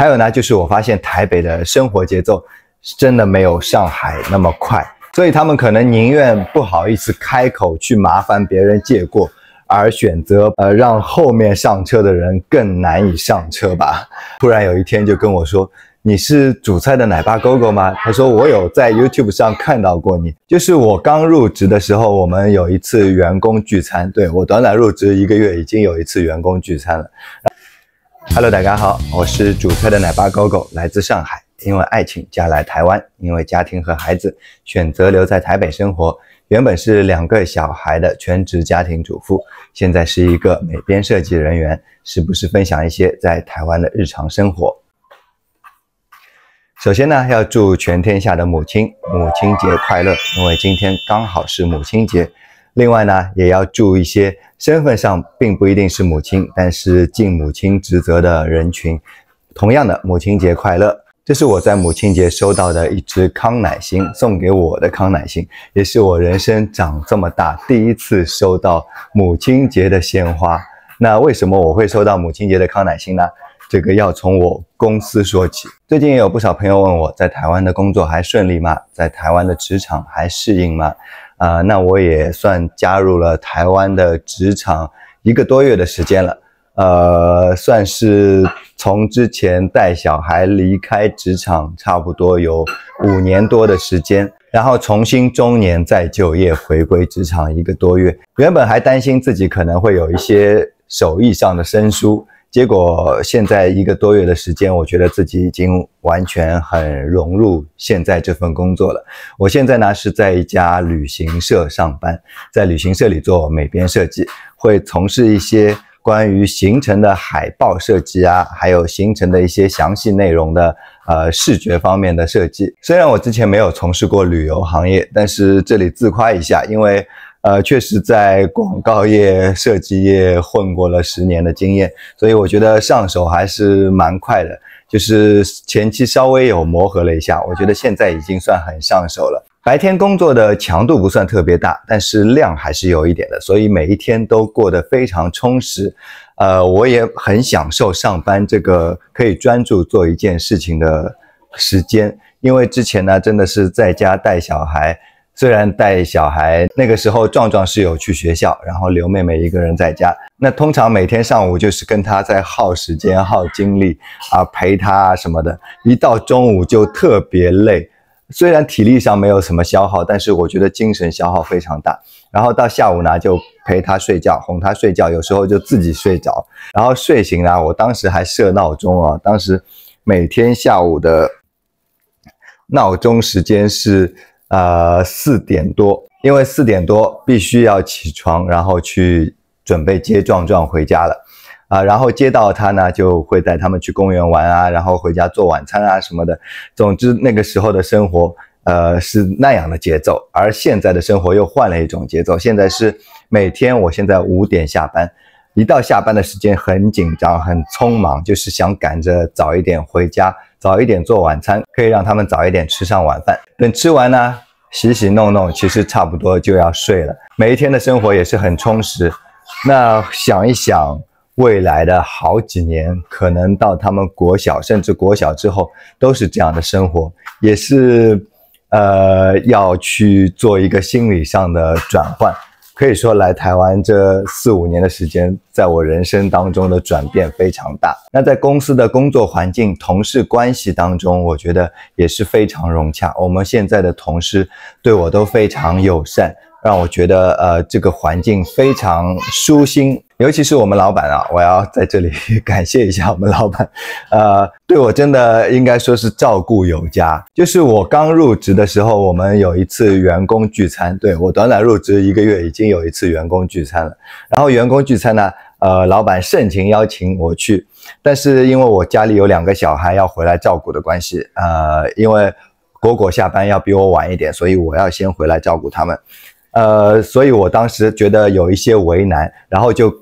还有呢，就是我发现台北的生活节奏真的没有上海那么快，所以他们可能宁愿不好意思开口去麻烦别人借过，而选择让后面上车的人更难以上车吧。突然有一天就跟我说，你是煮菜的奶爸狗狗吗？他说我有在 YouTube 上看到过你，就是我刚入职的时候，我们有一次员工聚餐，对，我短短入职1个月已经有一次员工聚餐了。Hello， 大家好，我是煮菜的奶爸狗狗，来自上海，因为爱情嫁来台湾，因为家庭和孩子选择留在台北生活。原本是2个小孩的全职家庭主妇，现在是一个美编设计人员，时不时分享一些在台湾的日常生活。首先呢，要祝全天下的母亲节快乐，因为今天刚好是母亲节。另外呢，也要祝一些身份上并不一定是母亲，但是尽母亲职责的人群，同样的母亲节快乐。这是我在母亲节收到的一支康乃馨，送给我的康乃馨，也是我人生长这么大第一次收到母亲节的鲜花。那为什么我会收到母亲节的康乃馨呢？这个要从我公司说起。最近也有不少朋友问我，在台湾的工作还顺利吗？在台湾的职场还适应吗？那我也算加入了台湾的职场1个多月的时间了，算是从之前带小孩离开职场差不多有5年多的时间，然后重新中年再就业回归职场1个多月。原本还担心自己可能会有一些手艺上的生疏，结果现在1个多月的时间，我觉得自己已经完全很融入现在这份工作了。我现在呢是在一家旅行社上班，在旅行社里做美编设计，会从事一些关于行程的海报设计啊，还有行程的一些详细内容的视觉方面的设计。虽然我之前没有从事过旅游行业，但是这里自夸一下，因为确实在广告业、设计业混过了10年的经验，所以我觉得上手还是蛮快的。就是前期稍微有磨合了一下，我觉得现在已经算很上手了。白天工作的强度不算特别大，但是量还是有一点的，所以每一天都过得非常充实。我也很享受上班这个可以专注做一件事情的时间，因为之前呢真的是在家带小孩。虽然带小孩那个时候壮壮是有去学校，然后刘妹妹一个人在家，那通常每天上午就是跟她在耗时间耗精力陪她什么的，一到中午就特别累，虽然体力上没有什么消耗，但是我觉得精神消耗非常大。然后到下午呢就陪她睡觉，哄她睡觉，有时候就自己睡着，然后睡醒呢，我当时还设闹钟啊，当时每天下午的闹钟时间是4点多，因为4点多必须要起床，然后去准备接壮壮回家了然后接到他呢，就会带他们去公园玩啊，然后回家做晚餐啊什么的。总之那个时候的生活是那样的节奏，而现在的生活又换了一种节奏。现在是每天我现在5点下班，一到下班的时间很紧张很匆忙，就是想赶着早一点回家，早一点做晚餐，可以让他们早一点吃上晚饭。等吃完呢，洗洗弄弄，其实差不多就要睡了。每一天的生活也是很充实。那想一想未来的好几年，可能到他们国小甚至国小之后都是这样的生活，也是要去做一个心理上的转换。可以说来台湾这4、5年的时间，在我人生当中的转变非常大。那在公司的工作环境、同事关系当中，我觉得也是非常融洽。我们现在的同事对我都非常友善，让我觉得这个环境非常舒心。尤其是我们老板啊，我要在这里感谢一下我们老板，对我真的应该说是照顾有加。就是我刚入职的时候，我们有一次员工聚餐，对，我短短入职1个月已经有一次员工聚餐了。然后员工聚餐呢，老板盛情邀请我去，但是因为我家里有2个小孩要回来照顾的关系，因为果下班要比我晚一点，所以我要先回来照顾他们。所以我当时觉得有一些为难，然后就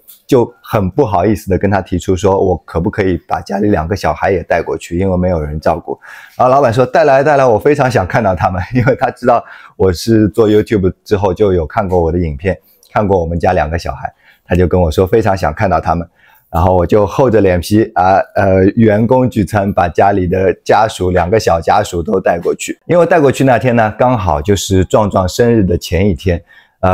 很不好意思的跟他提出说，我可不可以把家里2个小孩也带过去，因为没有人照顾。然后老板说带来，我非常想看到他们，因为他知道我是做 YouTube 之后就有看过我的影片，看过我们家2个小孩，他就跟我说非常想看到他们。然后我就厚着脸皮员工聚餐，把家里的家属2个小家属都带过去。因为带过去那天呢，刚好就是壮壮生日的前一天。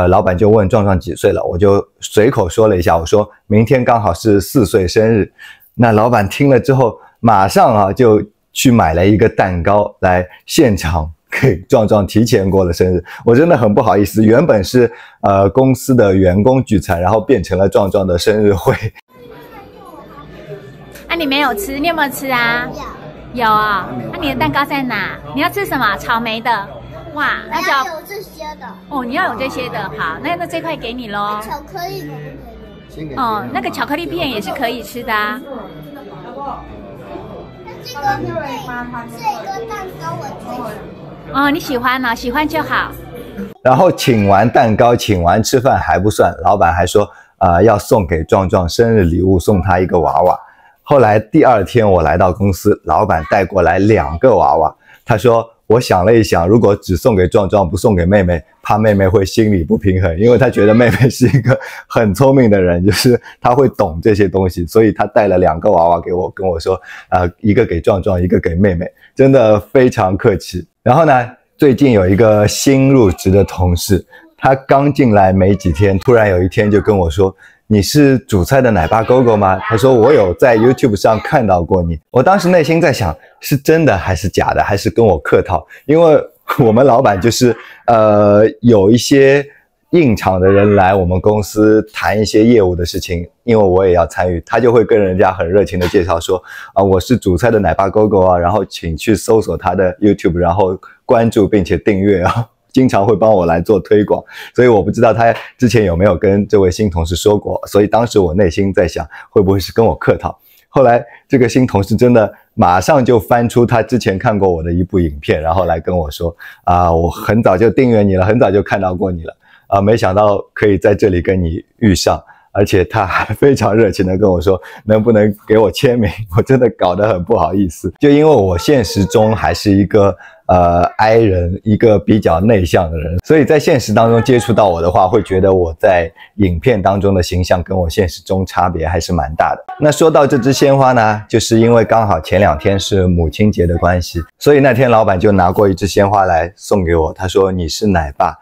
老板就问壮壮几岁了，我就随口说了一下，我说明天刚好是4岁生日。那老板听了之后，马上就去买了一个蛋糕来现场给壮壮提前过了生日。我真的很不好意思，原本是公司的员工聚餐，然后变成了壮壮的生日会。你没有吃，你有没有吃啊？有啊。那你的蛋糕在哪？你要吃什么？草莓的。哇，那就要有这些的。哦，你要有这些的。好，那这块给你咯。巧克力可不可以？哦，那个巧克力片也是可以吃的啊。这个蛋糕我最喜欢。哦，你喜欢呢？喜欢就好。然后请完蛋糕，请完吃饭还不算，老板还说要送给壮壮生日礼物，送他一个娃娃。后来第2天我来到公司，老板带过来2个娃娃。他说我想了一想，如果只送给壮壮不送给妹妹，怕妹妹会心理不平衡，因为他觉得妹妹是一个很聪明的人，就是他会懂这些东西，所以他带了2个娃娃给我，跟我说一个给壮壮，一个给妹妹，真的非常客气。然后呢，最近有一个新入职的同事，他刚进来没几天，突然有一天就跟我说，你是煮菜的奶爸狗狗吗？他说我有在 YouTube 上看到过你。我当时内心在想，是真的还是假的，还是跟我客套？因为我们老板就是有一些应场的人来我们公司谈一些业务的事情，因为我也要参与，他就会跟人家很热情的介绍说我是煮菜的奶爸狗狗啊，然后请去搜索他的 YouTube， 然后关注并且订阅啊。经常会帮我来做推广，所以我不知道他之前有没有跟这位新同事说过，所以当时我内心在想，会不会是跟我客套。后来这个新同事真的马上就翻出他之前看过我的一部影片，然后来跟我说我很早就订阅你了，很早就看到过你了没想到可以在这里跟你遇上，而且他还非常热情的跟我说能不能给我签名，我真的搞得很不好意思。就因为我现实中还是一个I 人，一个比较内向的人，所以在现实当中接触到我的话，会觉得我在影片当中的形象跟我现实中差别还是蛮大的。那说到这支鲜花呢，就是因为刚好前2天是母亲节的关系，所以那天老板就拿过一支鲜花来送给我，他说你是奶爸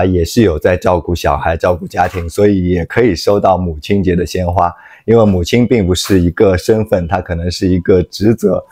也是有在照顾小孩照顾家庭，所以也可以收到母亲节的鲜花。因为母亲并不是一个身份，它可能是一个职责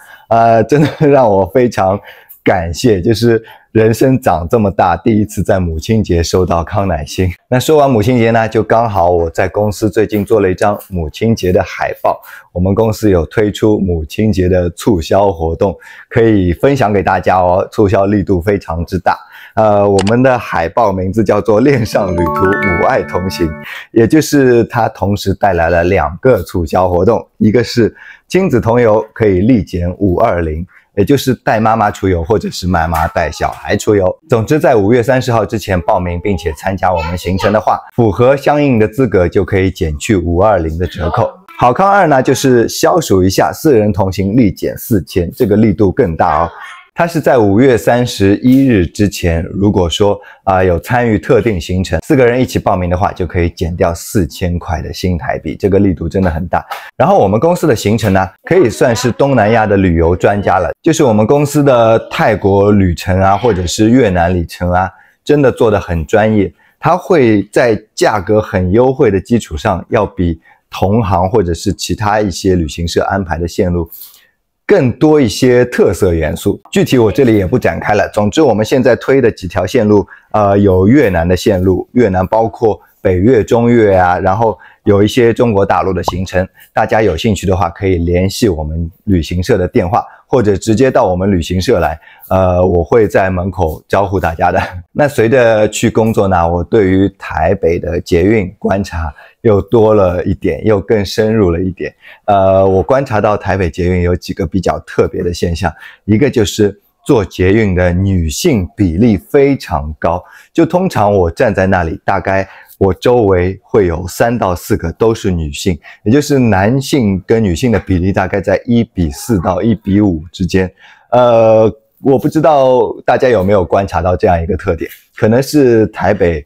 真的让我非常感谢，就是人生长这么大第一次在母亲节收到康乃馨。那说完母亲节呢，就刚好我在公司最近做了一张母亲节的海报，我们公司有推出母亲节的促销活动，可以分享给大家哦，促销力度非常之大。我们的海报名字叫做恋上旅途母爱同行，也就是它同时带来了2个促销活动，一个是亲子同游可以立减520，也就是带妈妈出游或者是妈妈带小孩出游。总之在5月30号之前报名并且参加我们行程的话，符合相应的资格就可以减去520的折扣。好康2呢，就是消暑一下，4人同行立减4000，这个力度更大哦。它是在5月31日之前，如果说有参与特定行程，4个人一起报名的话，就可以减掉4000块的新台币，这个力度真的很大。然后我们公司的行程呢，可以算是东南亚的旅游专家了，就是我们公司的泰国旅程或者是越南旅程真的做得很专业。它会在价格很优惠的基础上，要比同行或者是其他一些旅行社安排的线路更多一些特色元素，具体我这里也不展开了。总之我们现在推的几条线路有越南的线路，越南包括北越、中越然后有一些中国大陆的行程，大家有兴趣的话可以联系我们旅行社的电话，或者直接到我们旅行社来，我会在门口招呼大家的。那随着去工作呢，我对于台北的捷运观察又多了一点，又更深入了一点。我观察到台北捷运有几个比较特别的现象，一个就是坐捷运的女性比例非常高，就通常我站在那里，大概我周围会有3到4个都是女性，也就是男性跟女性的比例大概在1:4到1:5之间。我不知道大家有没有观察到这样一个特点，可能是台北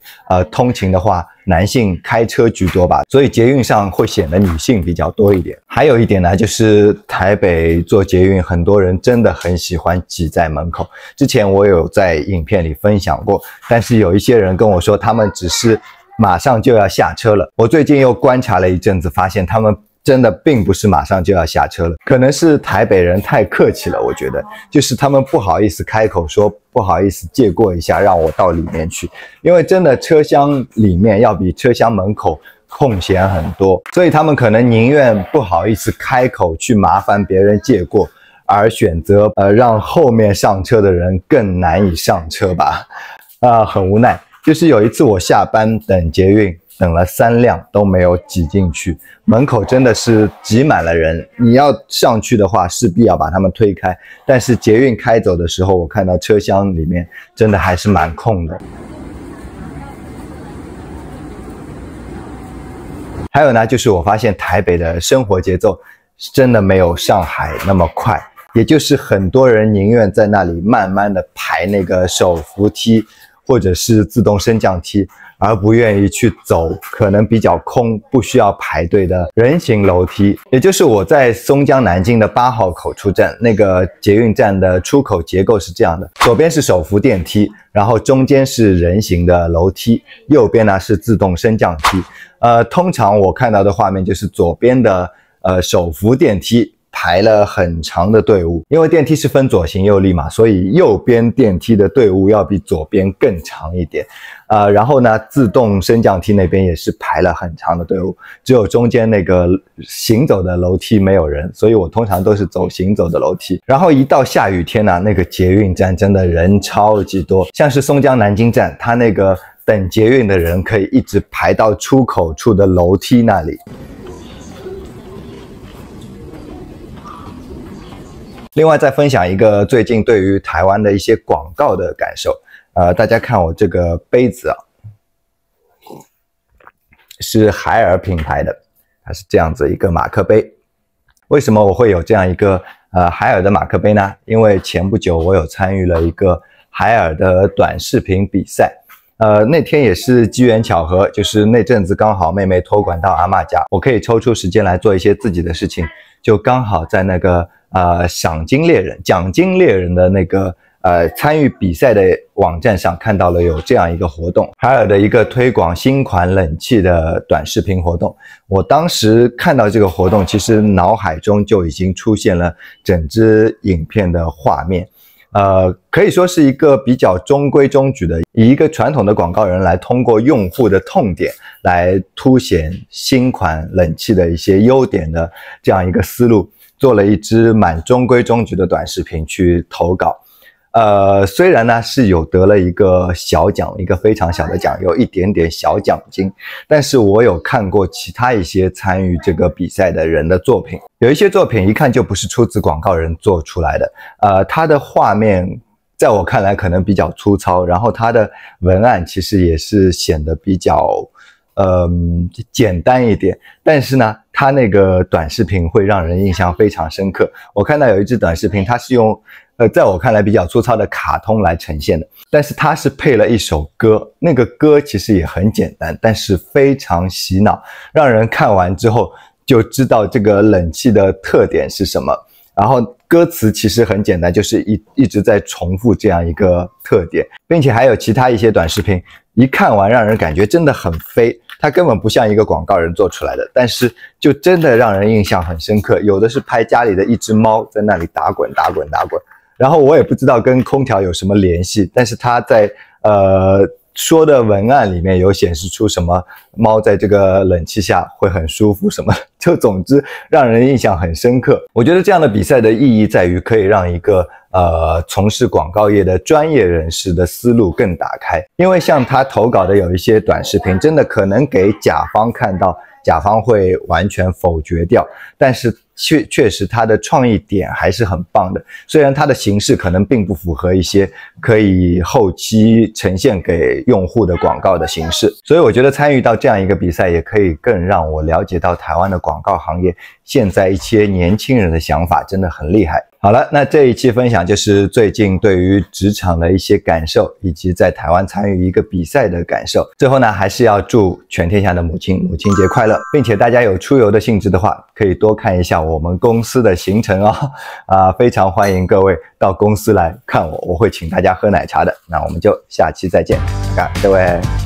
通勤的话，男性开车居多吧，所以捷运上会显得女性比较多一点。还有一点呢，就是台北坐捷运，很多人真的很喜欢挤在门口。之前我有在影片里分享过，但是有一些人跟我说，他们只是马上就要下车了。我最近又观察了一阵子，发现他们真的并不是马上就要下车了，可能是台北人太客气了，我觉得就是他们不好意思开口说不好意思借过一下让我到里面去，因为真的车厢里面要比车厢门口空闲很多，所以他们可能宁愿不好意思开口去麻烦别人借过，而选择让后面上车的人更难以上车吧。很无奈，就是有一次我下班等捷运，等了3辆都没有挤进去，门口真的是挤满了人，你要上去的话势必要把他们推开，但是捷运开走的时候，我看到车厢里面真的还是蛮空的。还有呢，就是我发现台北的生活节奏真的没有上海那么快，也就是很多人宁愿在那里慢慢的排那个手扶梯或者是自动升降梯，而不愿意去走可能比较空不需要排队的人行楼梯。也就是我在松江南京的8号口出站，那个捷运站的出口结构是这样的，左边是手扶电梯，然后中间是人行的楼梯，右边呢是自动升降梯。通常我看到的画面就是左边的手扶电梯排了很长的队伍，因为电梯是分左行右立嘛，所以右边电梯的队伍要比左边更长一点。然后呢，自动升降梯那边也是排了很长的队伍，只有中间那个行走的楼梯没有人，所以我通常都是走行走的楼梯。然后一到下雨天呢，那个捷运站真的人超级多，像是松江南京站，它那个等捷运的人可以一直排到出口处的楼梯那里。另外再分享一个最近对于台湾的一些广告的感受。大家看我这个杯子啊，是海尔品牌的，它是这样子一个马克杯。为什么我会有这样一个海尔的马克杯呢？因为前不久我有参与了一个海尔的短视频比赛。那天也是机缘巧合，就是那阵子刚好妹妹托管到阿嬷家，我可以抽出时间来做一些自己的事情，就刚好在那个奖金猎人的那个参与比赛的网站上看到了有这样一个活动，海尔的一个推广新款冷气的短视频活动。我当时看到这个活动，其实脑海中就已经出现了整支影片的画面。可以说是一个比较中规中矩的，以一个传统的广告人来通过用户的痛点来凸显新款冷气的一些优点的这样一个思路，做了一支蛮中规中矩的短视频去投稿。虽然呢是有得了一个小奖，一个非常小的奖，有一点点小奖金，但是我有看过其他一些参与这个比赛的人的作品，有一些作品一看就不是出自广告人做出来的。它的画面在我看来可能比较粗糙，然后它的文案其实也是显得比较简单一点，但是呢它那个短视频会让人印象非常深刻。我看到有一支短视频，它是用在我看来比较粗糙的卡通来呈现的，但是它是配了一首歌，那个歌其实也很简单，但是非常洗脑，让人看完之后就知道这个冷气的特点是什么。然后歌词其实很简单，就是一直在重复这样一个特点，并且还有其他一些短视频，一看完让人感觉真的很飞，它根本不像一个广告人做出来的，但是就真的让人印象很深刻。有的是拍家里的一只猫在那里打滚，然后我也不知道跟空调有什么联系，但是它在说的文案里面有显示出什么猫在这个冷气下会很舒服什么，就总之让人印象很深刻。我觉得这样的比赛的意义在于可以让一个从事广告业的专业人士的思路更打开，因为像他投稿的有一些短视频真的可能给甲方看到，甲方会完全否决掉，但是确实它的创意点还是很棒的，虽然它的形式可能并不符合一些可以后期呈现给用户的广告的形式，所以我觉得参与到这样一个比赛也可以更让我了解到台湾的广告行业现在一些年轻人的想法真的很厉害。好了，那这一期分享就是最近对于职场的一些感受，以及在台湾参与一个比赛的感受。最后呢，还是要祝全天下的母亲母亲节快乐，并且大家有出游的兴致的话，可以多看一下我们公司的行程哦。非常欢迎各位到公司来看我，我会请大家喝奶茶的。那我们就下期再见，拜拜，各位。